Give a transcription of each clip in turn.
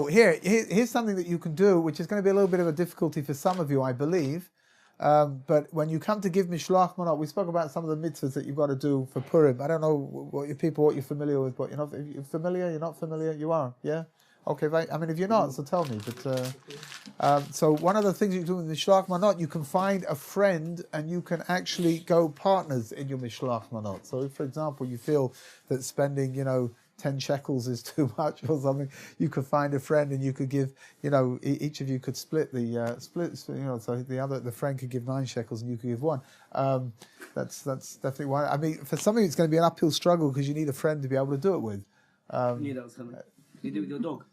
Here's something that you can do, which is going to be a little bit of a difficulty for some of you, I believe. But when you come to give mishloach manot, we spoke about some of the mitzvahs that you've got to do for Purim. I don't know what you're familiar with, but you're familiar, you're not familiar, you are, yeah? Okay, right. I mean, if you're not, so tell me. But so one of the things you do with mishloach manot, you can find a friend and you can actually go partners in your mishloach manot. So if, for example, you feel that spending, 10 shekels is too much or something, you could find a friend and you could give, each of you could split the so the friend could give 9 shekels and you could give 1. That's definitely one. I mean, for some of you it's going to be an uphill struggle because you need a friend to be able to do it with. You knew that was coming. You do it with your dog?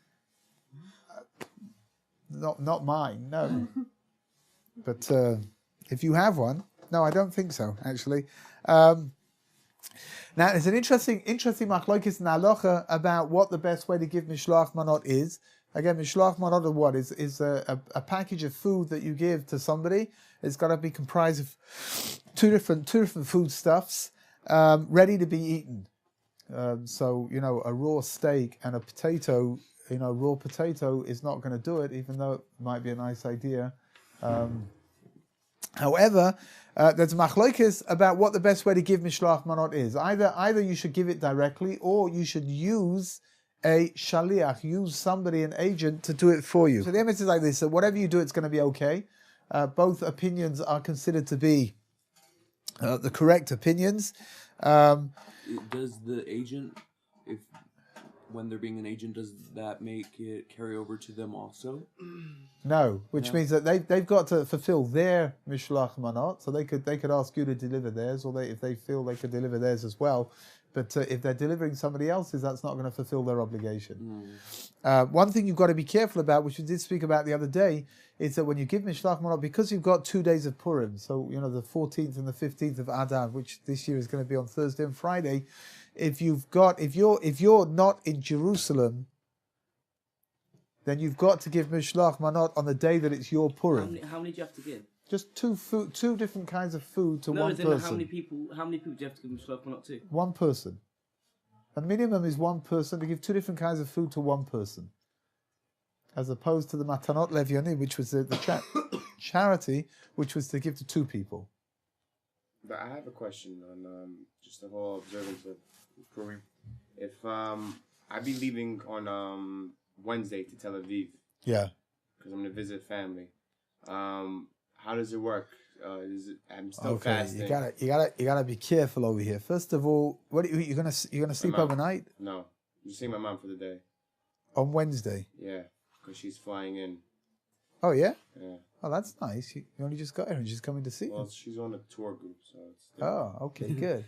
Not mine, no. But if you have one, no, I don't think so, actually. Now, there's an interesting machlokes in halacha about what the best way to give mishloach manot is. Again, mishloach manot of what is a package of food that you give to somebody. It's got to be comprised of two different foodstuffs ready to be eaten. So a raw steak and a potato, raw potato is not going to do it, even though it might be a nice idea. However, there's machlokes about what the best way to give mishloach manot is. Either you should give it directly, or you should use a shaliach, use somebody, an agent, to do it for you. So the evidence is like this: that whatever you do, it's going to be okay. Both opinions are considered to be the correct opinions. Does the agent, when they're being an agent, does that make it carry over to them also? No, which means that they've got to fulfill their mishloach manot, so they could ask you to deliver theirs, or if they feel they could deliver theirs as well. But if they're delivering somebody else's, that's not going to fulfill their obligation. One thing you've got to be careful about, which we did speak about the other day, is that when you give mishloach manot, because you've got 2 days of Purim, so the 14th and the 15th of Adar, which this year is going to be on Thursday and Friday. If you're not in Jerusalem, then you've got to give mishloach manot on the day that it's your Purim. How many do you have to give? Just two different kinds of food to one person. How many people do you have to give mishloach manot to? One person. The minimum is one person to give 2 different kinds of food to one person, as opposed to the matanot levyonim, which was the charity, which was to give to 2 people. But I have a question on just the whole observance of Purim. If I'd be leaving on Wednesday to Tel Aviv, yeah, because I'm going to visit family. How does it work? I'm still fasting. You gotta be careful over here. First of all, you're gonna sleep overnight? No, I'm seeing my mom for the day. On Wednesday? Yeah, because she's flying in. Oh yeah? Yeah. Oh, that's nice. You only just got here and she's coming to see you. Well, she's on a tour group, so it's... Oh, okay, good.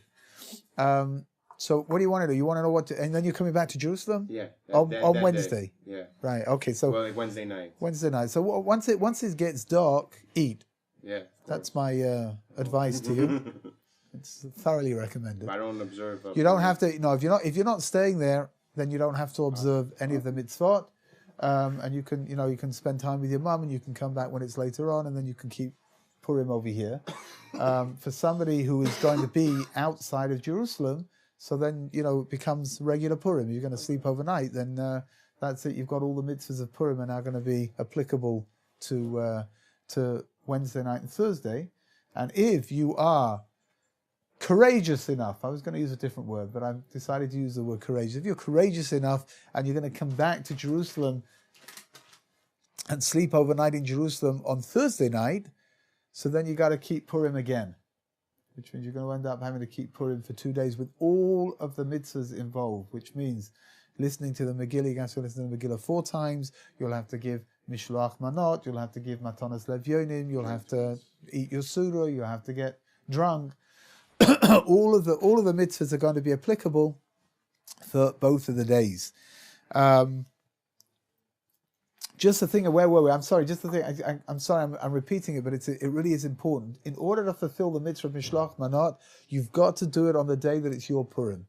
So what do you want to do? You want to know and then you're coming back to Jerusalem? Yeah. On Wednesday? Day. Yeah. Right, okay, so... Well, like Wednesday night. Wednesday night. So once it gets dark, eat. Yeah. That's my advice to you. It's thoroughly recommended. But I don't observe... you don't have to... No, if you're not staying there, then you don't have to observe any of the mitzvot. And you can spend time with your mum, and you can come back when it's later on, and then you can keep Purim over here. For somebody who is going to be outside of Jerusalem, so then it becomes regular Purim. You're going to sleep overnight, then that's it. You've got all the mitzvahs of Purim are now going to be applicable to Wednesday night and Thursday. And if you are courageous enough, I was going to use a different word, but I've decided to use the word courageous. If you're courageous enough and you're going to come back to Jerusalem and sleep overnight in Jerusalem on Thursday night, so then you got to keep Purim again, which means you're going to end up having to keep Purim for 2 days with all of the mitzvahs involved, which means listening to the Megillah. You're going to listen to the Megillah 4 times. You'll have to give mishloach manot. You'll have to give matanas levyonim. You'll have to eat your suitor. You'll have to get drunk. all of the mitzvahs are going to be applicable for both of the days. Just the thing of where were we? I'm sorry. Just the thing. I'm sorry. I'm repeating it, but it really is important. In order to fulfill the mitzvah of mishloach manot, you've got to do it on the day that it's your Purim.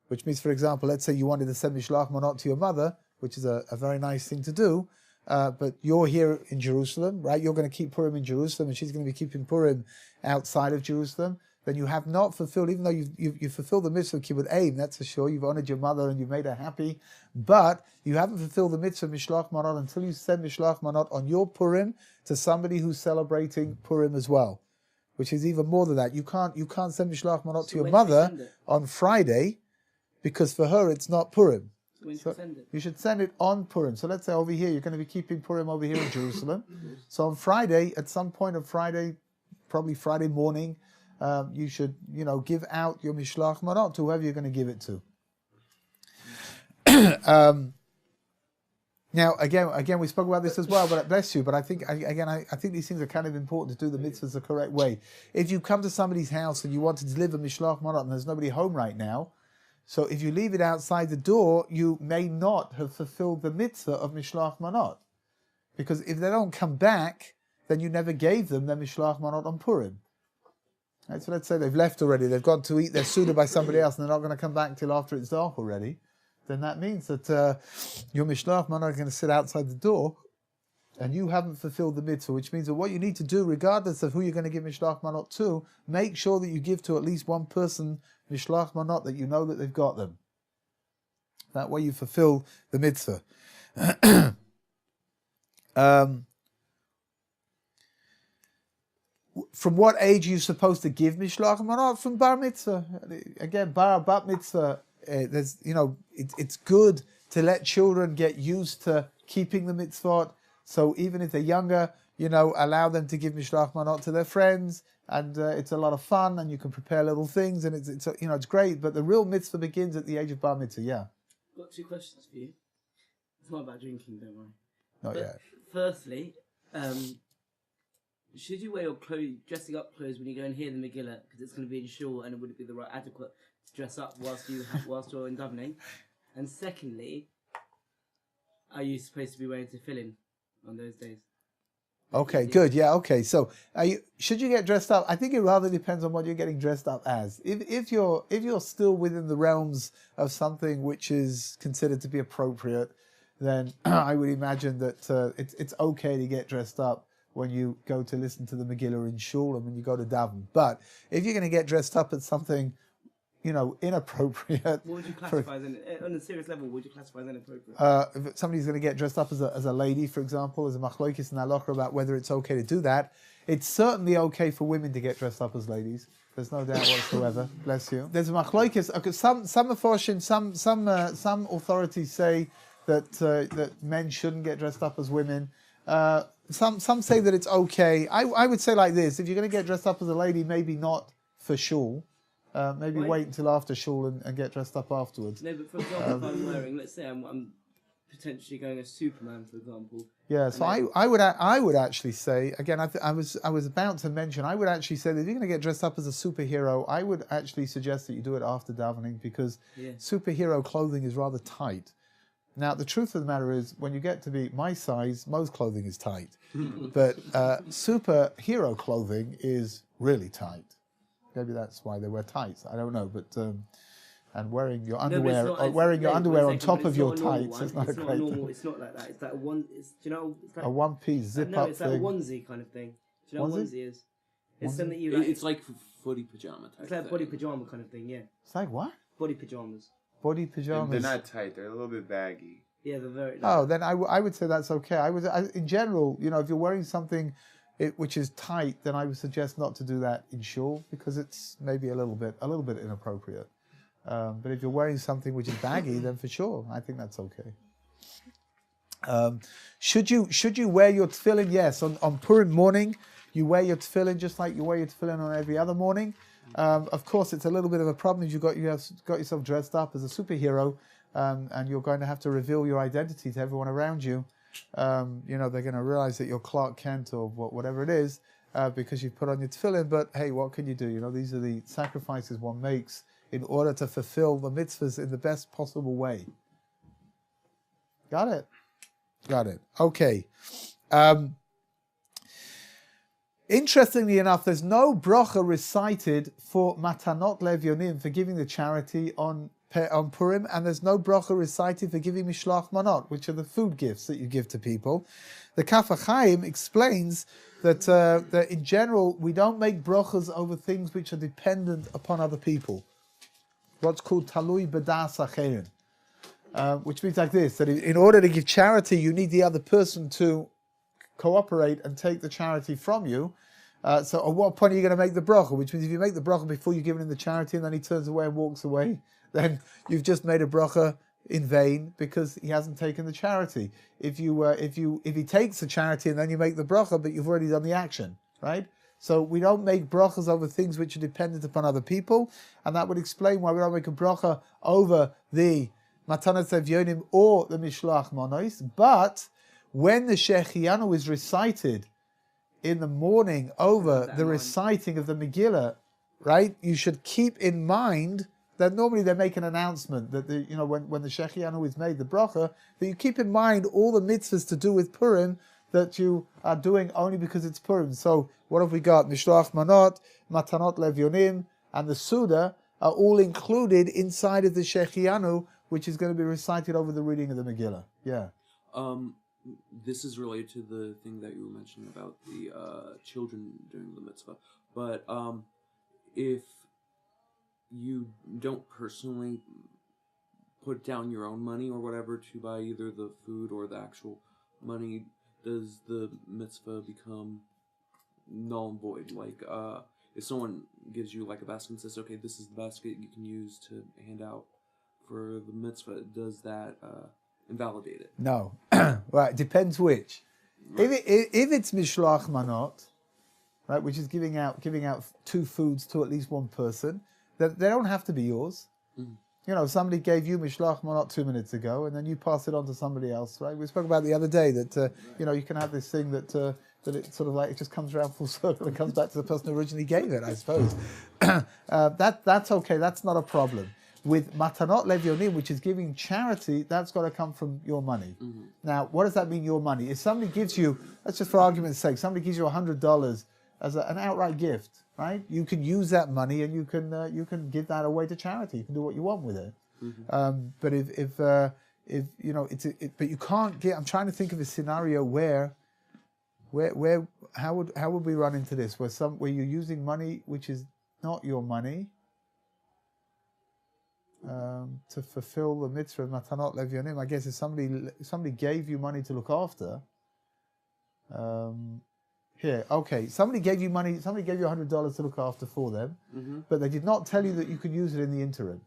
Which means, for example, let's say you wanted to send mishloach manot to your mother, which is a very nice thing to do. But you're here in Jerusalem, right? You're going to keep Purim in Jerusalem, and she's going to be keeping Purim outside of Jerusalem. then you have not fulfilled, even though you've fulfilled the mitzvah of kibbud aim, that's for sure, you've honored your mother and you've made her happy, but you haven't fulfilled the mitzvah mishloach manot until you send mishloach manot on your Purim to somebody who's celebrating Purim as well, which is even more than that. You can't send mishloach manot to your mother on Friday, because for her it's not Purim. So when you send it? You should send it on Purim. So let's say over here, you're going to be keeping Purim over here in Jerusalem. So on Friday, at some point on Friday, probably Friday morning, you should, give out your mishloach manot to whoever you're going to give it to. Now, again, we spoke about this as well, but bless you. But I think these things are kind of important to do the mitzvahs the correct way. If you come to somebody's house and you want to deliver mishloach manot and there's nobody home right now, so if you leave it outside the door, you may not have fulfilled the mitzvah of mishloach manot, because if they don't come back, then you never gave them their mishloach manot on Purim. Right, so let's say they've left already, they've gone to eat their suitor by somebody else, and they're not going to come back till after it's dark already. Then that means that your mishloach manot are going to sit outside the door, and you haven't fulfilled the mitzvah, which means that what you need to do, regardless of who you're going to give mishloach manot to, make sure that you give to at least one person mishloach manot that you know that they've got them. That way you fulfill the mitzvah. From what age are you supposed to give mishloach manot? From bar mitzvah. Again, bat mitzvah. It's good to let children get used to keeping the mitzvot. So even if they're younger, allow them to give mishloach manot to their friends, and it's a lot of fun, and you can prepare little things, and it's great. But the real mitzvah begins at the age of bar mitzvah. Yeah. I've got 2 questions for you. It's not about drinking, don't worry. Not yet. Firstly, should you wear your dressing up clothes when you go and hear the Megillah, because it's going to be in shul, and would it be the right adequate to dress up whilst you're in davening? And secondly, are you supposed to be wearing tefillin on those days? Okay, good. Yeah, okay. So, should you get dressed up? I think it rather depends on what you're getting dressed up as. If you're still within the realms of something which is considered to be appropriate, then I would imagine that it's okay to get dressed up when you go to listen to the Megillah in shul and when you go to daven. But if you're going to get dressed up as something, inappropriate. What would you classify as on a serious level? What would you classify as inappropriate? If somebody's going to get dressed up as a lady, for example, as a machlokes and Lauffer about whether it's okay to do that, it's certainly okay for women to get dressed up as ladies. There's no doubt whatsoever. Bless you. There's a machlokes. Okay, some aforshim, some authorities say that men shouldn't get dressed up as women. Some say that it's okay. I would say like this: if you're going to get dressed up as a lady, maybe not for shul. Maybe wait until after shul and get dressed up afterwards. No, but for example, if I'm wearing, let's say I'm potentially going as Superman, for example. Yeah, so I would actually say, again, I was about to mention, I would actually say that if you're going to get dressed up as a superhero, I would actually suggest that you do it after davening, because superhero clothing is rather tight. Now, the truth of the matter is, when you get to be my size, most clothing is tight. But superhero clothing is really tight. Maybe that's why they wear tights. I don't know, but and wearing your underwear on top of your tights is not a great thing. It's not like that. It's like a one-piece zip-up thing. No, it's like a onesie kind of thing. Do you know what onesie is? It's something you like. It's like footy pajama type. It's like body pajama kind of thing. Yeah. It's like what? Body pajamas. Body pajamas. They're not tight. They're a little bit baggy. Yeah, they're very. Oh, then I would say that's okay. In general, if you're wearing something which is tight, then I would suggest not to do that in shul, because it's maybe a little bit inappropriate. But if you're wearing something which is baggy, then for sure, I think that's okay. Should you wear your tefillin? Yes, on Purim morning, you wear your tefillin just like you wear your tefillin on every other morning. Of course, it's a little bit of a problem if you got yourself dressed up as a superhero, and you're going to have to reveal your identity to everyone around you. They're going to realize that you're Clark Kent or whatever it is, because you've put on your tefillin. But hey, what can you do? These are the sacrifices one makes in order to fulfill the mitzvahs in the best possible way. Got it. Okay. Interestingly enough, there's no bracha recited for matanot levyonim, for giving the charity on on Purim, and there's no bracha recited for giving mishlach manot, which are the food gifts that you give to people. The Kaf HaChaim explains that in general we don't make brachas over things which are dependent upon other people. What's called talui b'das acherim, which means like this: that in order to give charity, you need the other person to cooperate and take the charity from you. So at what point are you going to make the bracha? Which means if you make the bracha before you've given him the charity and then he turns away and walks away, then you've just made a bracha in vain because he hasn't taken the charity. If he takes the charity and then you make the bracha, but you've already done the action, right? So we don't make brachas over things which are dependent upon other people, and that would explain why we don't make a bracha over the Matanas Evyonim or the Mishlach Monos. But when the Shechianu is recited in the morning over the reciting of the Megillah, right? You should keep in mind that normally they make an announcement that when the Shechianu is made the bracha, that you keep in mind all the mitzvahs to do with Purim that you are doing only because it's Purim. So what have we got? Mishloach manot, matanot levyonim, and the Suda are all included inside of the Shechianu, which is going to be recited over the reading of the Megillah. Yeah. This is related to the thing that you were mentioning about the children doing the mitzvah. But if you don't personally put down your own money or whatever to buy either the food or the actual money, does the mitzvah become null and void? Like, if someone gives you like a basket and says, okay, this is the basket you can use to hand out for the mitzvah, does that invalidate it? No. Right, depends which. Right. If it's mishloach manot, right, which is giving out 2 foods to at least one person, that they don't have to be yours. Mm-hmm. Somebody gave you mishloach manot 2 minutes ago, and then you pass it on to somebody else, right? We spoke about the other day that you can have this thing that it sort of like it just comes around full circle and comes back to the person who originally gave it, I suppose. That's okay. That's not a problem. With matanot levyonim, which is giving charity, that's got to come from your money. Mm-hmm. Now, what does that mean, your money? If somebody gives you, let's just for argument's sake, somebody gives you $100 as an outright gift, right? You can use that money and you can give that away to charity. You can do what you want with it. Mm-hmm. But but you can't get. I'm trying to think of a scenario where how would we run into this? Where you're using money which is not your money. To fulfill the mitzvah of matanot levyonim, I guess if somebody gave you money to look after, somebody gave you money, somebody gave you $100 to look after for them, mm-hmm. but they did not tell you that you could use it in the interim,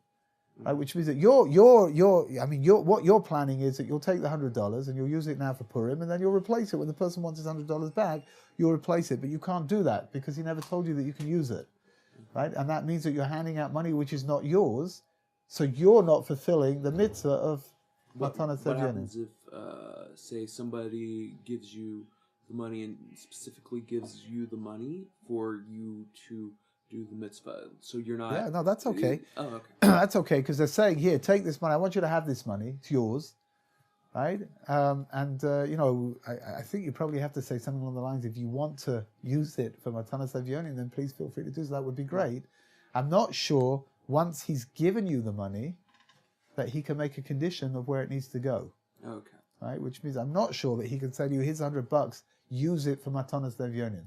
right? Which means that what you're planning is that you'll take the $100 and you'll use it now for Purim, and then you'll replace it when the person wants his $100 back. You'll replace it, but you can't do that because he never told you that you can use it, right? And that means that you're handing out money which is not yours. So you're not fulfilling the mitzvah of Matanas Evyonim. What happens if, say, somebody gives you the money and specifically gives you the money for you to do the mitzvah? So you're not... Yeah, no, that's okay. Okay. That's okay, because they're saying, here, take this money. I want you to have this money. It's yours, right? I think you probably have to say something along the lines, if you want to use it for Matanas Evyonim, then please feel free to do so. That would be great. I'm not sure... Once he's given you the money, that he can make a condition of where it needs to go. Okay. Right? Which means I'm not sure that he can say to you, here's $100, use it for Matanas Levyonim.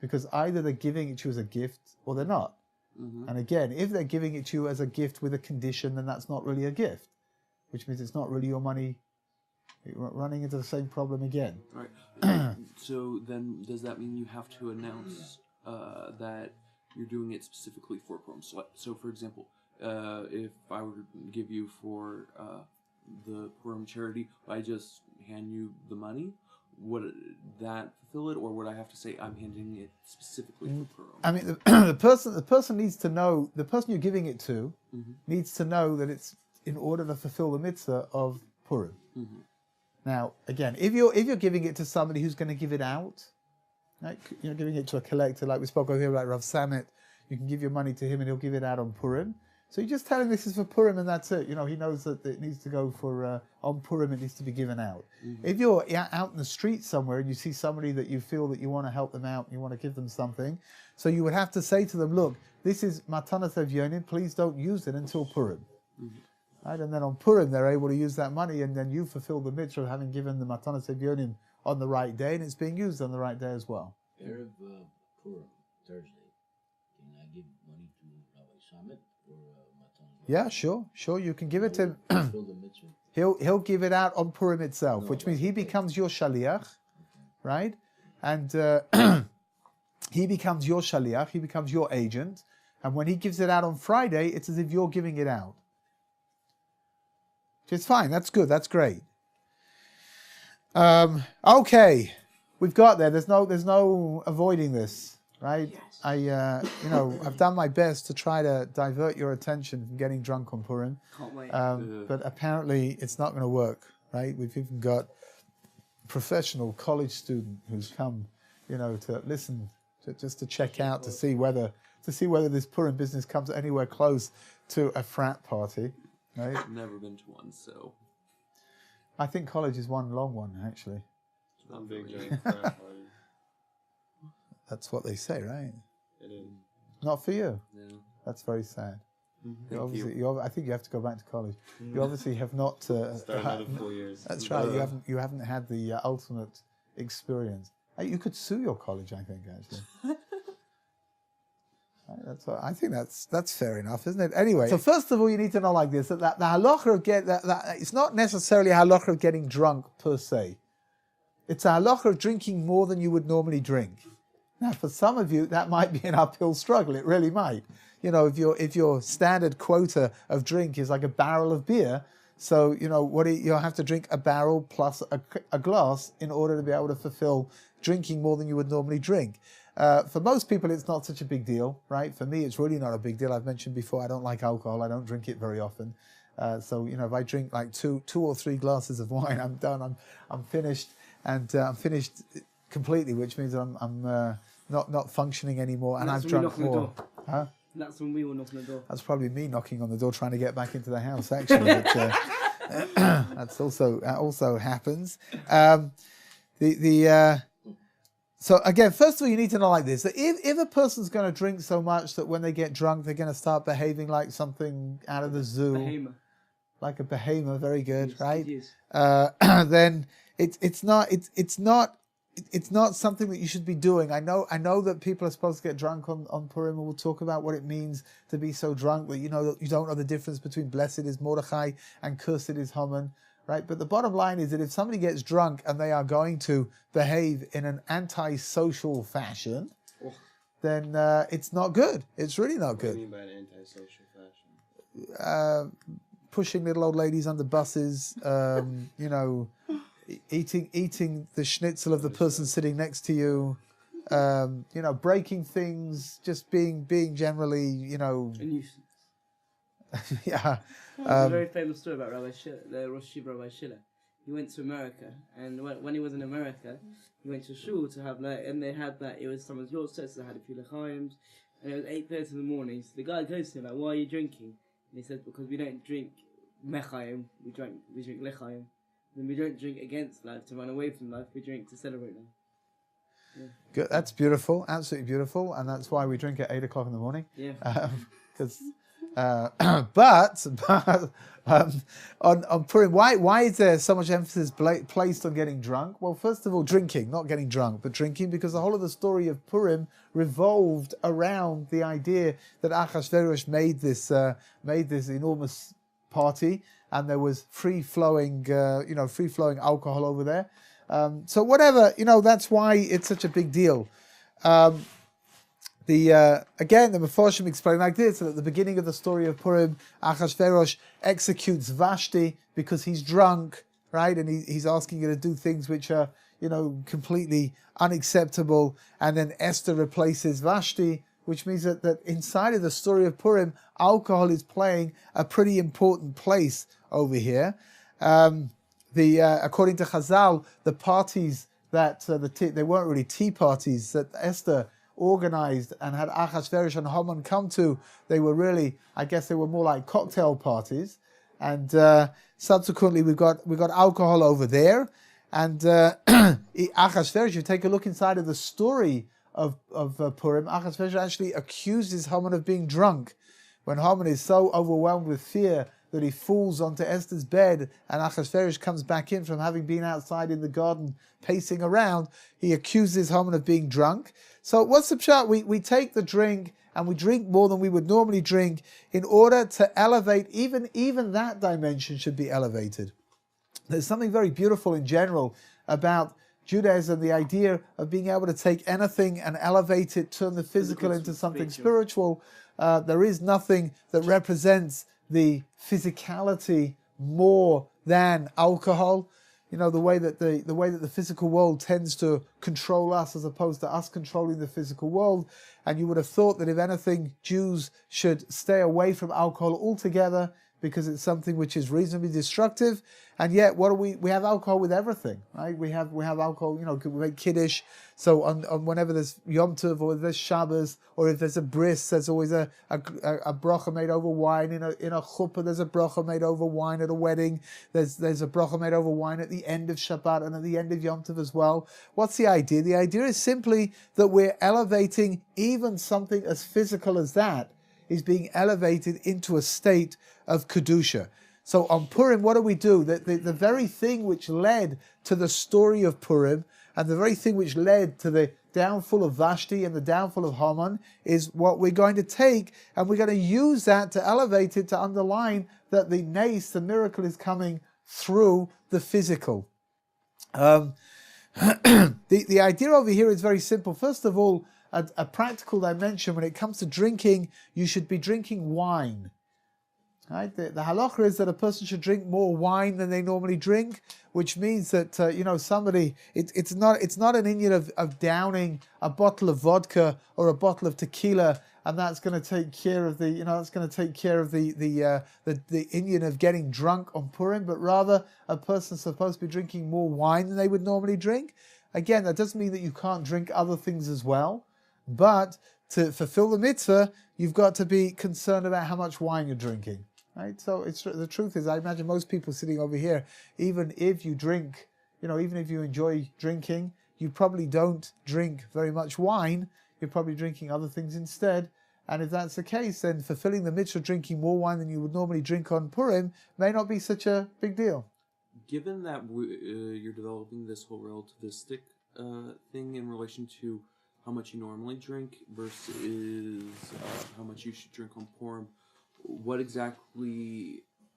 Because either they're giving it to you as a gift or they're not. Mm-hmm. And again, if they're giving it to you as a gift with a condition, then that's not really a gift. Which means it's not really your money. You're running into the same problem again. Right. So then does that mean you have to announce that you're doing it specifically for Purim? So for example, if I were to give you for the Purim charity, I just hand you the money, would that fulfill it, or would I have to say I'm handing it specifically for Purim? I mean, the person needs to know, the person you're giving it to mm-hmm. needs to know that it's in order to fulfill the mitzvah of Purim. Mm-hmm. Now, again, if you're giving it to somebody who's going to give it out, like, giving it to a collector, like we spoke over here about Rav Samet, you can give your money to him and he'll give it out on Purim. So you just tell him this is for Purim and that's it. He knows that it needs to go for, on Purim it needs to be given out. Mm-hmm. If you're out in the street somewhere and you see somebody that you feel that you want to help them out, you want to give them something, so you would have to say to them, look, this is Matanas Evyonim, please don't use it until Purim. Mm-hmm. right? And then on Purim, they're able to use that money, and then you fulfill the mitzvah of having given the Matanas Evyonim on the right day, and it's being used on the right day as well. Erev Purim, Thursday, can I give money to Rabbi Samet or Matan? Yeah, sure. You can give it to him. Fulfill the mitzvah. He'll give it out on Purim itself, which means he becomes your shaliach, right? And he becomes your shaliach, he becomes your agent. And when he gives it out on Friday, it's as if you're giving it out. It's fine, that's good, that's great. Okay, we've got there. There's no avoiding this, right? Yes. I've done my best to try to divert your attention from getting drunk on Purim. Can't wait. But apparently it's not going to work, right? We've even got a professional college student who's come, to listen, just to check out, to see whether this Purim business comes anywhere close to a frat party, right? I've never been to one, so I think college is one long one, actually. I'm big during frat party. That's what they say, right? It is. Not for you. yeah. That's very sad. Thank I think you have to go back to college. You obviously have not. Start another 4 years. That's right. You haven't had the ultimate experience. You could sue your college, I think, actually. Right, I think that's fair enough, isn't it? Anyway, so first of all, you need to know like this: that the halacha of it's not necessarily a halacha of getting drunk per se. It's a halacha of drinking more than you would normally drink. Now, for some of you, that might be an uphill struggle. It really might. If your standard quota of drink is like a barrel of beer, so you'll have to drink a barrel plus a glass in order to be able to fulfill drinking more than you would normally drink. For most people, it's not such a big deal, right? For me, it's really not a big deal. I've mentioned before, I don't like alcohol. I don't drink it very often. So if I drink like two or three glasses of wine, I'm done. I'm finished, and I'm finished completely, which means I'm not functioning anymore, and I've drunk more. Huh? That's when we will knock on the door. That's probably me knocking on the door, trying to get back into the house. Actually, but, that also happens. So again, first of all, you need to know like this: that if a person's going to drink so much that when they get drunk, they're going to start behaving like something out of the zoo, Behemoth. like a behemoth. Very good, Yes, right? yes. Then it's not something that you should be doing. I know that people are supposed to get drunk on Purim, and we'll talk about what it means to be so drunk that you don't know the difference between blessed is Mordechai and cursed is Haman, right? But the bottom line is that if somebody gets drunk and they are going to behave in an antisocial fashion, then it's not good. It's really not What do you good. mean by an antisocial fashion? Pushing little old ladies under buses, eating the schnitzel of the person sitting next to you, breaking things, just being generally, A nuisance. yeah. There's a very famous story about Rabbi Schiller, the Rosh Yeshiva Rabbi Schiller. He went to America, and when he was in America, he went to shul to have and they had it was someone's yahrzeit, so they had a few lechaims, and it was 8:30 in the morning. So the guy goes to him why are you drinking? And he said, because we don't drink mechaim, we drink lechaim. And we don't drink against life to run away from life. We drink to celebrate life. Yeah. Good. That's beautiful, absolutely beautiful, and that's why we drink at 8 o'clock in the morning. Yeah. But on Purim, why is there so much emphasis placed on getting drunk? Well, first of all, drinking, not getting drunk, but drinking, because the whole of the story of Purim revolved around the idea that Achashverosh made this enormous party, and there was free flowing alcohol over there. So whatever, that's why it's such a big deal. Again, the Meforshim explain like this: that at the beginning of the story of Purim, Achashverosh executes Vashti because he's drunk, right? And he's asking her to do things which are, completely unacceptable. And then Esther replaces Vashti, which means that inside of the story of Purim, alcohol is playing a pretty important place over here. According to Chazal, the parties that they weren't really tea parties that Esther organized and had Achashverosh and Haman come to. They were really, I guess, they were more like cocktail parties. And subsequently, we've got alcohol over there. And Achashverosh, if you take a look inside of the story of Purim, Achashverosh actually accuses Haman of being drunk. When Haman is so overwhelmed with fear that he falls onto Esther's bed, and Achashverosh comes back in from having been outside in the garden pacing around. He accuses Haman of being drunk. So what's the pshat? We take the drink and we drink more than we would normally drink in order to elevate, even that dimension should be elevated. There's something very beautiful in general about Judaism, the idea of being able to take anything and elevate it, turn the physical into something spiritual. There is nothing that represents the physicality more than alcohol. You know, the way that the physical world tends to control us as opposed to us controlling the physical world. And you would have thought that if anything, Jews should stay away from alcohol altogether because it's something which is reasonably destructive. And yet, what do we have alcohol with everything, right? We have alcohol, you know, we make kiddush. So on whenever there's Yom Tov or there's Shabbos or if there's a bris, there's always a bracha made over wine. In a chuppah, there's a bracha made over wine at a wedding. There's a bracha made over wine at the end of Shabbat and at the end of Yom Tov as well. What's the idea? The idea is simply that we're elevating even something as physical as that is being elevated into a state of Kedusha. So on Purim, what do? The very thing which led to the story of Purim and the very thing which led to the downfall of Vashti and the downfall of Haman is what we're going to take, and we're going to use that to elevate it, to underline that the nace, the miracle, is coming through the physical. The idea over here is very simple. First of all, a practical dimension. When it comes to drinking, you should be drinking wine. Right? The halacha is that a person should drink more wine than they normally drink, which means that somebody it's not an Indian of downing a bottle of vodka or a bottle of tequila, and that's going to take care of the Indian of getting drunk on Purim, but rather a person's supposed to be drinking more wine than they would normally drink. Again, that doesn't mean that you can't drink other things as well, but to fulfill the mitzvah, you've got to be concerned about how much wine you're drinking. Right, so the truth is, I imagine most people sitting over here, even if you drink, even if you enjoy drinking, you probably don't drink very much wine. You're probably drinking other things instead. And if that's the case, then fulfilling the mitzvah, drinking more wine than you would normally drink on Purim, may not be such a big deal. Given that you're developing this whole relativistic thing in relation to how much you normally drink versus how much you should drink on Purim,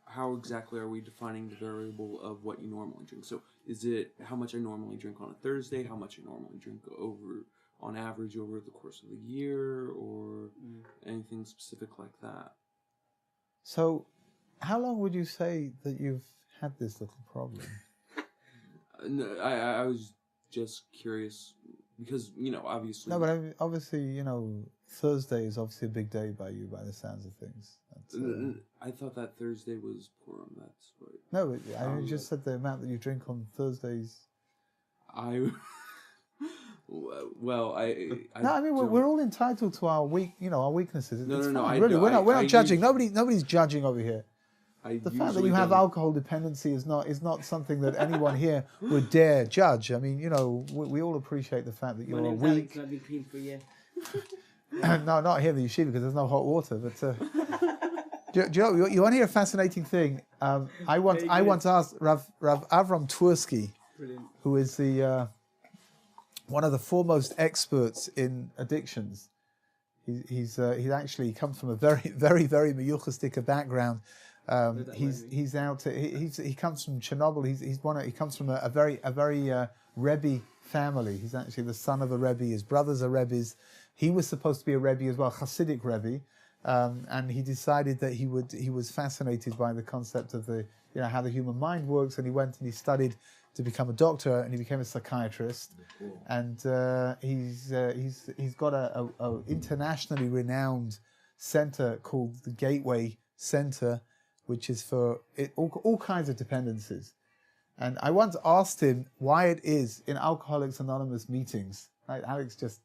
how exactly are we defining the variable of what you normally drink? So is it how much I normally drink on a Thursday, how much I normally drink on average over the course of the year, or anything specific like that? So how long would you say that you've had this little problem? No, I was just curious because, obviously... No, but obviously, Thursday is obviously a big day by you, by the sounds of things. I thought that Thursday was Purim. That's what. No, I just said the amount that you drink on Thursdays. We're all entitled to our our weaknesses. We're not judging. Nobody's judging over here. The fact that you have alcohol dependency is not something that anyone here would dare judge. I mean, we all appreciate the fact that you're weak. I've been clean for a year. No, not here in the yeshiva because there's no hot water. But do you want to hear a fascinating thing? I once asked Rav Avram Twersky, who is the one of the foremost experts in addictions. He actually comes from a very, very, very meyuchastika background. He comes from Chernobyl. He comes from a very Rebbe family. He's actually the son of a Rebbe. His brothers are Rebbes. He was supposed to be a Rebbe as well, Hasidic Rebbe, and he decided that he was fascinated by the concept of how the human mind works, and he went and he studied to become a doctor, and he became a psychiatrist, and he's got a internationally renowned center called the Gateway Center, which is for all kinds of dependencies. And I once asked him why it is in Alcoholics Anonymous meetings, right? Alex just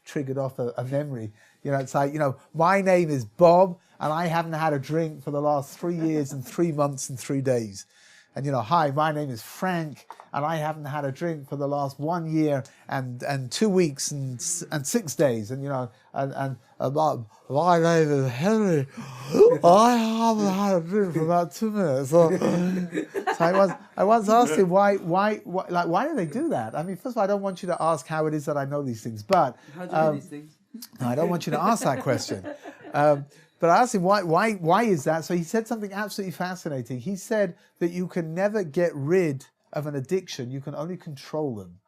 triggered off a memory. It's like, my name is Bob, and I haven't had a drink for the last 3 years and 3 months and 3 days. and hi, my name is Frank, and I haven't had a drink for the last 1 year and 2 weeks and 6 days, and about my name is Henry. I haven't had a drink for about 2 minutes. So I once asked him why do they do that? I mean, first of all, I don't want you to ask how it is that I know these things, but How do you know these things? no, I don't want you to ask that question. But I asked him why is that? So he said something absolutely fascinating. He said that you can never get rid of an addiction; you can only control them.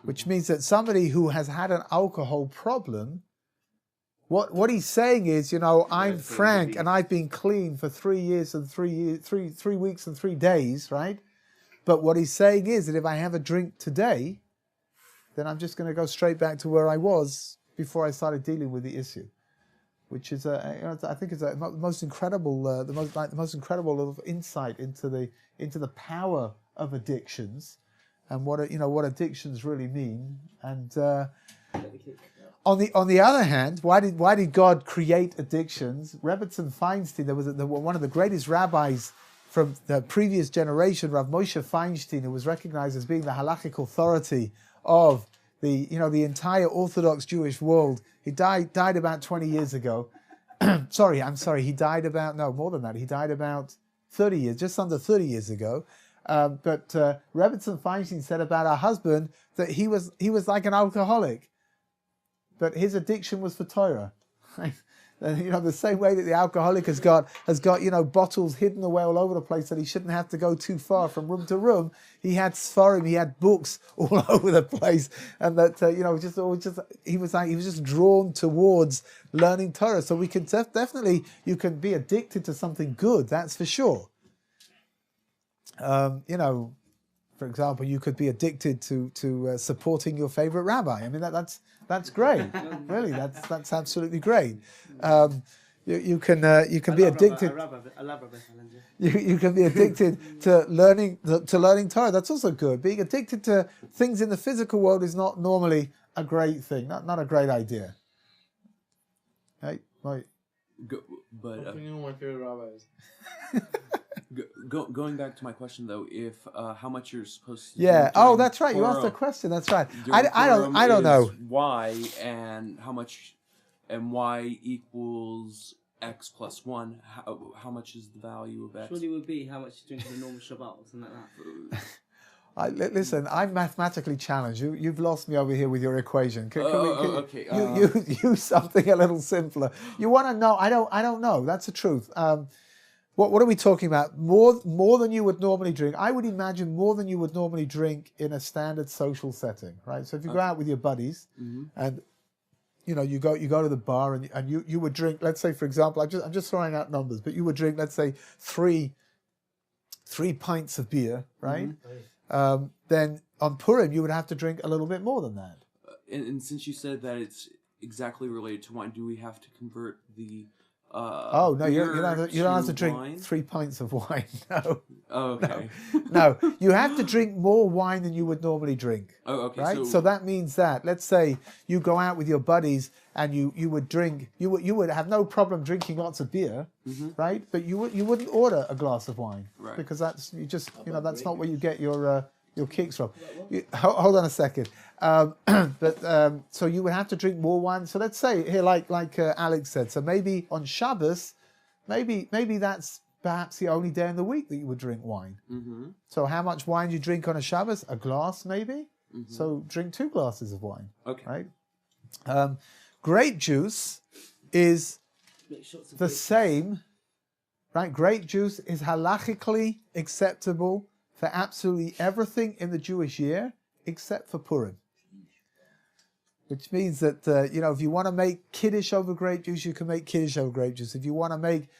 Which means that somebody who has had an alcohol problem, what he's saying is, I'm Frank and I've been clean for 3 years and 3 weeks and 3 days, right? But what he's saying is that if I have a drink today, then I'm just going to go straight back to where I was before I started dealing with the issue, which is I think is the most incredible, the most incredible little insight into the power of addictions, and what addictions really mean. And on the other hand, why did God create addictions? Rebbetzin Feinstein, there was one of the greatest rabbis from the previous generation, Rav Moshe Feinstein, who was recognized as being the halachic authority of the entire Orthodox Jewish world. He died about 20 years ago. I'm sorry. He died about more than that. He died about 30 years, just under 30 years ago. But Rebbetzin Feinstein said about her husband that he was like an alcoholic, but his addiction was for Torah. The same way that the alcoholic has got bottles hidden away all over the place that he shouldn't have to go too far from room to room. He had sforim, he had books all over the place, and that he was just drawn towards learning Torah. So we can definitely, you can be addicted to something good, that's for sure. For example, you could be addicted to supporting your favorite rabbi. I mean, that's great. Really, that's absolutely great. You can be addicted. I love Rabbi. You can be addicted to learning Torah. That's also good. Being addicted to things in the physical world is not normally a great thing. Not a great idea. Right? But you know my favorite rabbis. Going back to my question though, if how much you're supposed to yeah. during That's right. You Torah, asked a question. That's right. during I don't know. Why and how much, and y equals x plus 1. How much is the value of x? Surely would be how much you drink in a normal Shabbat or something like that. Listen, I'm mathematically challenged. You've lost me over here with your equation. Okay. Use something a little simpler. You want to know? I don't know. That's the truth. What are we talking about? More than you would normally drink. I would imagine more than you would normally drink in a standard social setting, right? So if you go out with your buddies, and you go to the bar and you would drink. Let's say, for example, I'm just throwing out numbers, but you would drink, let's say, three pints of beer, right? Then on Purim you would have to drink a little bit more than that. And since you said that it's exactly related to wine, do we have to convert the no, you don't have to drink wine? 3 pints of wine. No. Oh, okay. No, you have to drink more wine than you would normally drink. Oh, okay. Right? So that means that, let's say you go out with your buddies and you would drink, you would have no problem drinking lots of beer, right? But you wouldn't order a glass of wine, right? Because that's that's not where you get your kicks from. Hold on a second. So you would have to drink more wine. So let's say here, like Alex said. So maybe on Shabbos, maybe that's perhaps the only day in the week that you would drink wine. So how much wine do you drink on a Shabbos? A glass, maybe. So drink 2 glasses of wine. Okay. Right. Grape juice is the same. Right. Grape juice is halachically acceptable for absolutely everything in the Jewish year except for Purim. Which means that if you want to make kiddush over grape juice, you can make kiddush over grape juice. If you want to make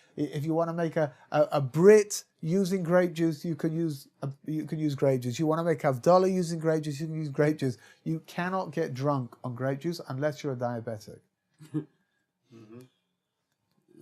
a Brit using grape juice, you can use grape juice. You want to make havdalah using grape juice, you can use grape juice. You cannot get drunk on grape juice unless you're a diabetic.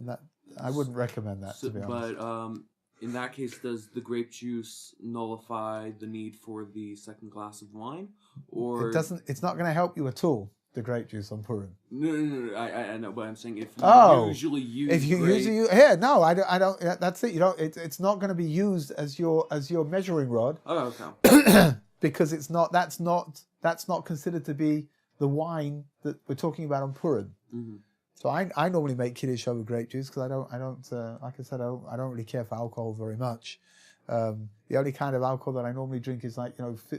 That I wouldn't recommend that, to be honest. But in that case, does the grape juice nullify the need for the second glass of wine, or it doesn't? It's not going to help you at all. the grape juice on Purim. No. I know, but I'm saying if you usually use if you grape, usually here, no, I don't. That's it. You know, it's not going to be used as your measuring rod. Oh, okay. Because it's not. That's not considered to be the wine that we're talking about on Purim. Mm-hmm. So I normally make kiddush over grape juice because I don't like I said I don't really care for alcohol very much. The only kind of alcohol that I normally drink is like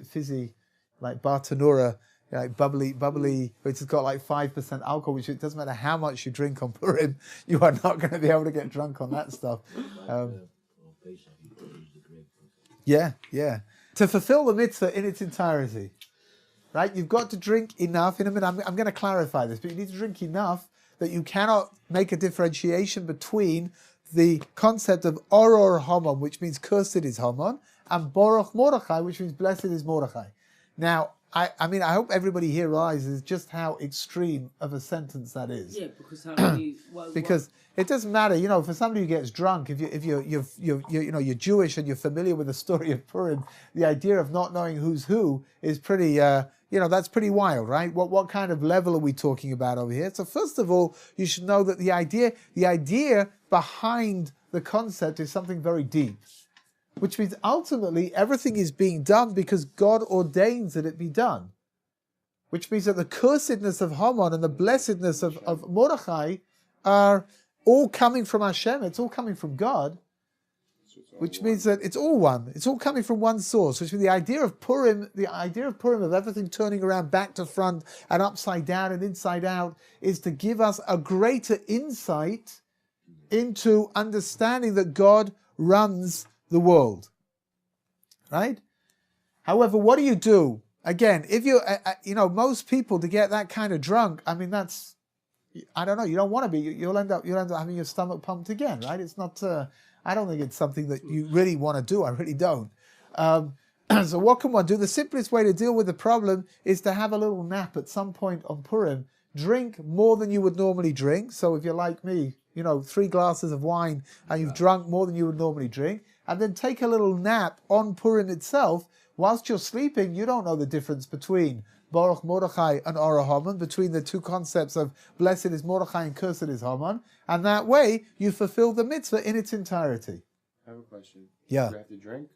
fizzy, like Bartanura, like bubbly, which has got like 5% alcohol. Which it doesn't matter how much you drink on Purim, you are not going to be able to get drunk on that stuff. Yeah. To fulfill the mitzvah in its entirety, right? You've got to drink enough. In a minute, I'm going to clarify this, but you need to drink enough that you cannot make a differentiation between the concept of Oror Haman, which means cursed is Haman, and Baruch Mordechai, which means blessed is Mordechai. Now, I hope everybody here realizes just how extreme of a sentence that is. Yeah, because how many? Because it doesn't matter, for somebody who gets drunk, if you're Jewish and you're familiar with the story of Purim, the idea of not knowing who's who is pretty, that's pretty wild, right? What kind of level are we talking about over here? So first of all, you should know that the idea behind the concept is something very deep, which means ultimately everything is being done because God ordains that it be done, which means that the cursedness of Haman and the blessedness of Mordechai are all coming from Hashem. It's all coming from God, which means that it's all one. It's all coming from one source, which means the idea of Purim, of everything turning around back to front and upside down and inside out, is to give us a greater insight into understanding that God runs the world, right? However, what do you do? Again, if most people, to get that kind of drunk, that's, I don't know, you don't want to be, you'll end up having your stomach pumped again, right? It's not, I don't think it's something that you really want to do. I really don't. So what can one do? The simplest way to deal with the problem is to have a little nap at some point on Purim. Drink more than you would normally drink. So if you're like me, 3 glasses of wine and you've drunk more than you would normally drink, and then take a little nap on Purim itself. Whilst you're sleeping, you don't know the difference between Baruch Mordechai and Oror Haman, between the two concepts of blessed is Mordechai and cursed is Haman, and that way you fulfill the mitzvah in its entirety. I have a question. Yeah. Do you have to drink?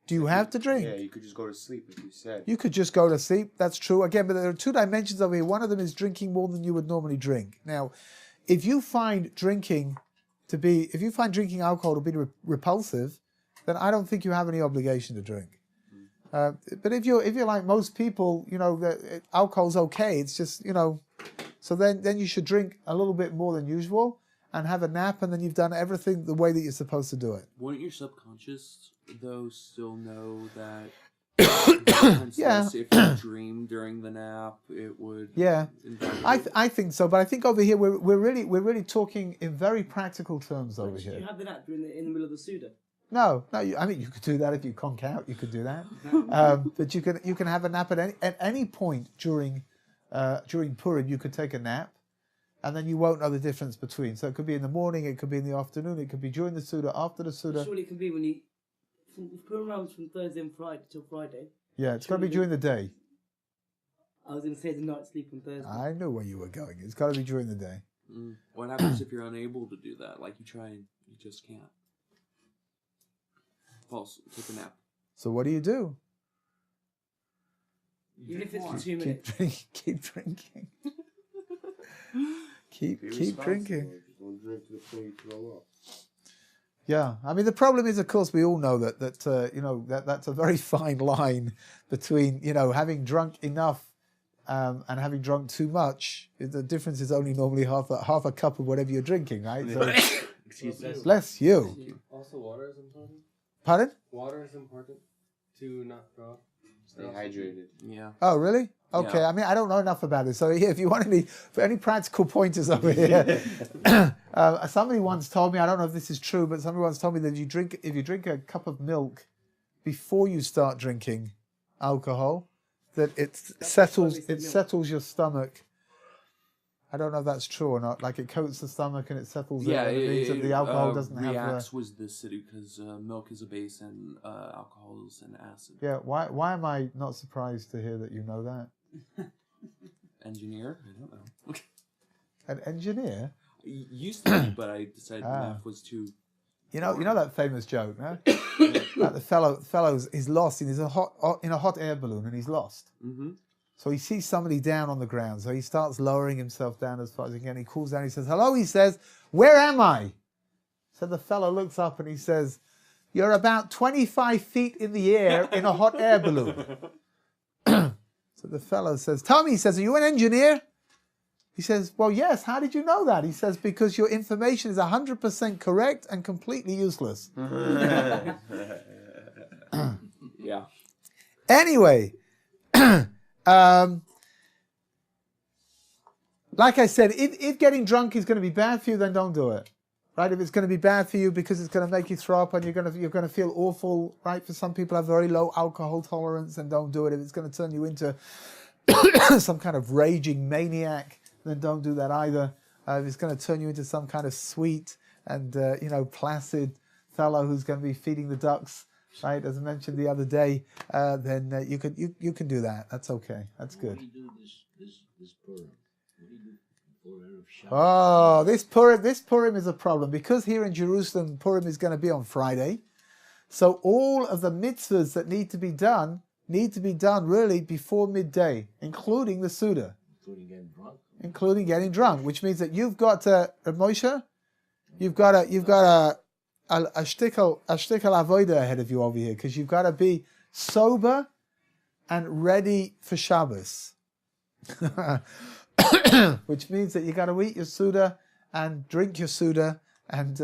Do you have to drink? Yeah, you could just go to sleep, like you said. You could just go to sleep, that's true. Again, but there are 2 dimensions over here. One of them is drinking more than you would normally drink. Now, if you find drinking alcohol to be repulsive, then I don't think you have any obligation to drink. But if you're like most people, alcohol's okay. It's just, so then you should drink a little bit more than usual and have a nap, and then you've done everything the way that you're supposed to do it. Wouldn't your subconscious, though, still know that yeah. If you dream during the nap, it would... Yeah, I think so. But I think over here we're really talking in very practical terms over here. Do you have the nap in the middle of the suitor? No. You could do that if you conk out. You could do that, but you can have a nap at any point during Purim. You could take a nap, and then you won't know the difference between. So it could be in the morning, it could be in the afternoon, it could be during the suitor, after the suitor. Surely it can be when you Purim runs from Thursday and Friday till Friday. Yeah, it's got to be during the day. I was going to say the night sleep on Thursday. I know where you were going. It's got to be during the day. What happens if you're unable to do that? Like you try and you just can't. False. Take a nap. So what do you do? Even if it's for 2 minutes. Keep drinking. keep drinking. Don't drink to the point you throw up. Yeah, the problem is, of course, we all know that that's a very fine line between having drunk enough and having drunk too much. The difference is only normally half a cup of whatever you're drinking, right? So, Excuse me. bless you. Also, water is important. Pardon? Water is important to not throw up. Stay hydrated. Yeah. Oh, really? Okay. Yeah. I don't know enough about it. So if you want any practical pointers over here, somebody once told me, I don't know if this is true, but somebody once told me that if you drink a cup of milk before you start drinking alcohol, that it settles your stomach. I don't know if that's true or not. Like it coats the stomach and it settles it. And it means that the alcohol doesn't reacts with the acidity because milk is a base and alcohol is an acid. Yeah. Why am I not surprised to hear that you know that? engineer. I don't know. An engineer? Used to be, but I decided math was too. You know that famous joke, huh? Like the fellow's is lost. He's in a hot air balloon and he's lost. Mm-hmm. So he sees somebody down on the ground. So he starts lowering himself down as far as he can. He calls down. He says, "Hello." He says, "Where am I?" So the fellow looks up and he says, "You're about 25 feet in the air in a hot air balloon." So the fellow says, "Tommy," he says, "are you an engineer?" He says, "Well, yes. How did you know that?" He says, "Because your information is 100% correct and completely useless." Yeah. Anyway, like I said, if getting drunk is going to be bad for you, then don't do it. Right? If it's going to be bad for you because it's going to make you throw up and you're going to feel awful, right? For some people have very low alcohol tolerance, and don't do it. If it's going to turn you into some kind of raging maniac, then don't do that either. If it's going to turn you into some kind of sweet and placid fellow who's going to be feeding the ducks, right? As I mentioned the other day, then you can do that. That's okay. That's good. What do you do this Purim? What do you do before Erev Shabbos? Oh, this Purim is a problem because here in Jerusalem, Purim is going to be on Friday. So all of the mitzvahs that need to be done really before midday, including the suitor. Including getting drunk, which means that you've got Moshe, you've got a shtickle avoda ahead of you over here, because you've got to be sober and ready for Shabbos, which means that you got to eat your suda and drink your suda and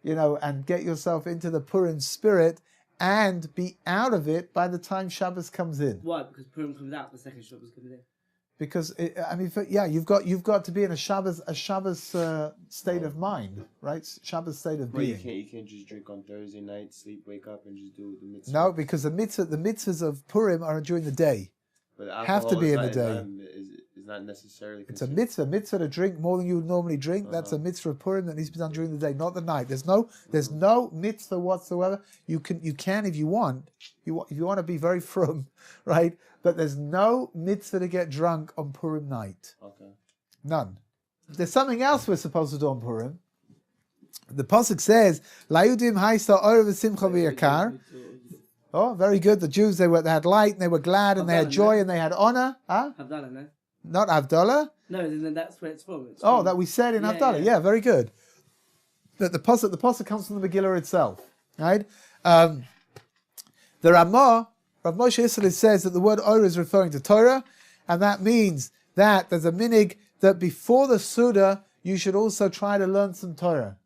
and get yourself into the Purim spirit and be out of it by the time Shabbos comes in. Why? Because Purim comes out the second Shabbos comes in. Because you've got to be in a Shabbos state of mind, right? Shabbos state of being. You can't just drink on Thursday night, sleep, wake up, and just do the mitzvah. No, because the mitzvahs of Purim are during the day. But have to be in the day. Is not necessarily. It's a mitzvah to drink more than you would normally drink. That's a mitzvah of Purim that needs to be done during the day, not the night. There's no mitzvah whatsoever. You can if you want. If you want to be very frum, right? But there's no mitzvah to get drunk on Purim night. Okay. None. There's something else we're supposed to do on Purim. The pasuk says, "Layudim haisa orev v'simcha v'yakar." Oh, very good. The Jews they had light and they were glad and they had joy and they had honor. Huh? Havdalah, no? Not Havdalah? No, then that's where it's from. That we said in Havdalah. Yeah, very good. But the pasuk comes from the Megillah itself, right? The Ramah, Rav Moshe Isserles says that the word Orah is referring to Torah, and that means that there's a minig that before the Suda you should also try to learn some Torah.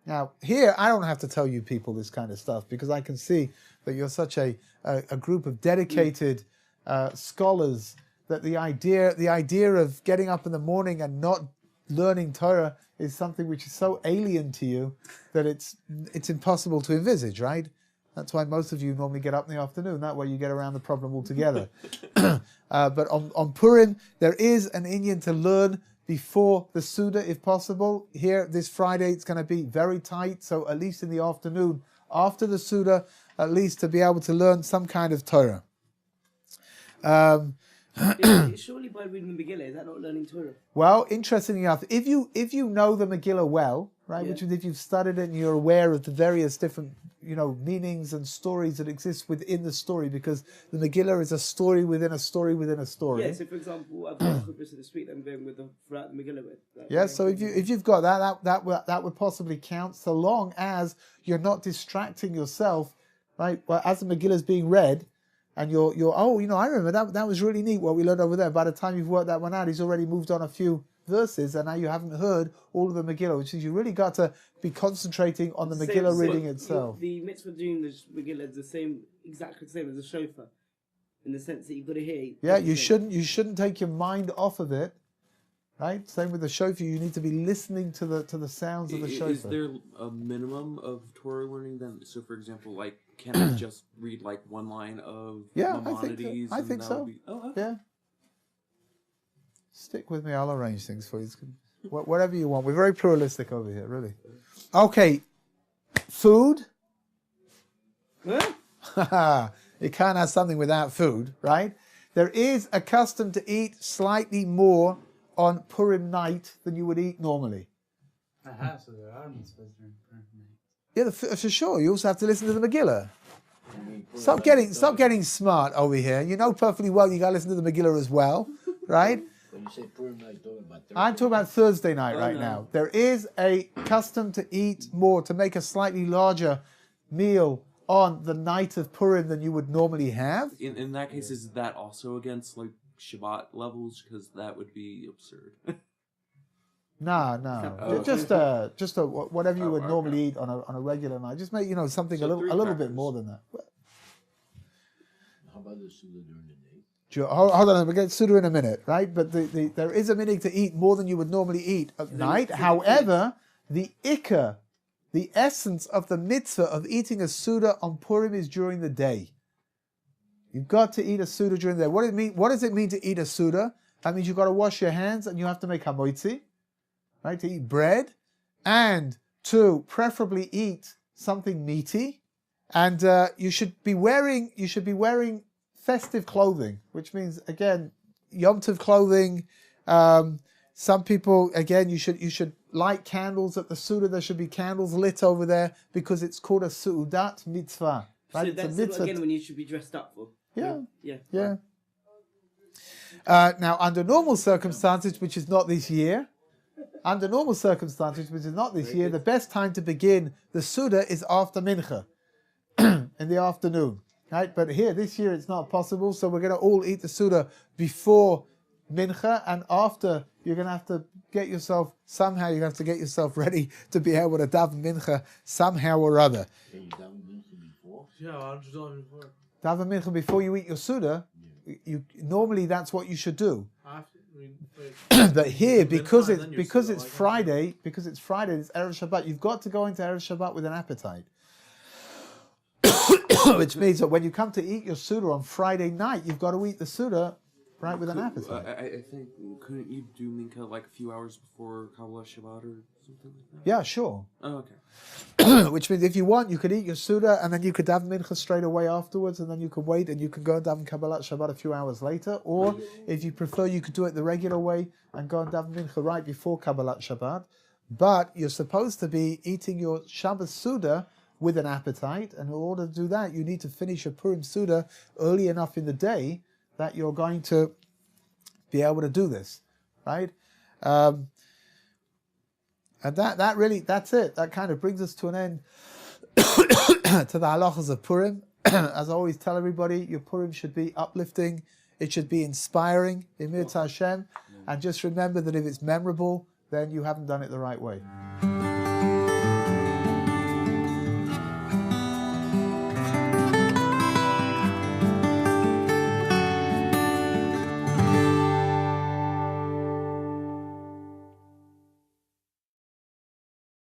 Now, here I don't have to tell you people this kind of stuff because I can see that you're such a group of dedicated scholars that the idea of getting up in the morning and not learning Torah is something which is so alien to you that it's impossible to envisage, right? That's why most of you normally get up in the afternoon. That way you get around the problem altogether. But on Purim, there is an inyan to learn before the Suda, if possible. Here, this Friday, it's going to be very tight, so at least in the afternoon, after the Suda, at least to be able to learn some kind of Torah. Surely by reading the Megillah, is that not learning Torah? Well, interestingly enough, if you know the Megillah well, right, which is if you've studied it and you're aware of the various different meanings and stories that exist within the story, because the Megillah is a story within a story within a story. Yeah, so for example, I've got the this week I'm going with throughout the Megillah with. Yeah, so if you've got that would possibly count, so long as you're not distracting yourself, right? Well, as the Megillah is being read, and you're I remember that was really neat what we learned over there. By the time you've worked that one out, he's already moved on a few verses, and now you haven't heard all of the Megillah, which is you really got to be concentrating on the Megillah reading itself. The mitzvah doing the Megillah is exactly the same as the shofar, in the sense that you've got to hear. Yeah, you shouldn't take your mind off of it, right? Same with the shofar, you need to be listening to the sounds of the shofar. Is there a minimum of Torah learning then? So, for example, like, can I just read like one line of Maimonides? I think so. Okay. Yeah. Stick with me, I'll arrange things for you. Whatever you want. We're very pluralistic over here, really. Okay. Food. Huh? You can't have something without food, right? There is a custom to eat slightly more on Purim night than you would eat normally. Aha, so there are mitzvahs during Purim night. Yeah, for sure. You also have to listen to the Megillah. I mean, Stop getting smart over here. You know perfectly well you got to listen to the Megillah as well, right? When you say Purim night, you're talking about Thursday. I'm talking about Thursday night Oh, right no. now. There is a custom to eat more, to make a slightly larger meal on the night of Purim than you would normally have. In that case, is that also against like Shabbat levels? Because that would be absurd. No. Oh, Just whatever you would okay. normally eat on a regular night. Just make something So a three little bit crackers. more than that. How about the Suda during the day? Sure. Hold on, we'll get Suda in a minute, right? But there is a minhag to eat more than you would normally eat at night. However, the ikka, the essence of the mitzvah of eating a Suda on Purim is during the day. You've got to eat a Suda during the day. What does it mean to eat a Suda? That means you've got to wash your hands and you have to make hamoitzi, right? To eat bread and to preferably eat something meaty. And you should be wearing festive clothing, which means again Yom Tov clothing. Some people again you should light candles at the Suda. There should be candles lit over there because it's called a Su'udat mitzvah. Right? So It's a that's mitzvah. again when you should be dressed up for. Yeah. Yeah. Now, under normal circumstances, which is not this year, the best time to begin the Suda is after Mincha, in the afternoon. Right? But here, this year, it's not possible, so we're going to all eat the Suda before Mincha, and after, you're going to have to get yourself ready to be able to daven Mincha somehow or other. Can you down Mincha before? Yeah, I'm just on before. Daven Mincha before you eat your Suda, normally that's what you should do. After, I mean, like, But here, then because fine, then you're it's still like- Friday, it's Erev Shabbat, you've got to go into Erev Shabbat with an appetite. Which means that when you come to eat your Suda on Friday night, you've got to eat the Suda right with an appetite. I think, couldn't you do Minka like a few hours before Kabbalah Shabbat or something like that? Yeah, sure. Oh, okay. Which means if you want, you could eat your Suda and then you could daven Mincha straight away afterwards, and then you could wait and you can go and daven Kabbalat Shabbat a few hours later. Or if you prefer, you could do it the regular way and go and daven Mincha right before Kabbalat Shabbat. But you're supposed to be eating your Shabbos Suda with an appetite, and in order to do that, you need to finish your Purim Suda early enough in the day that you're going to be able to do this, right? And that's it. That kind of brings us to an end to the halachas of Purim. As I always tell everybody, your Purim should be uplifting, it should be inspiring, Emir Hashem, and just remember that if it's memorable, then you haven't done it the right way.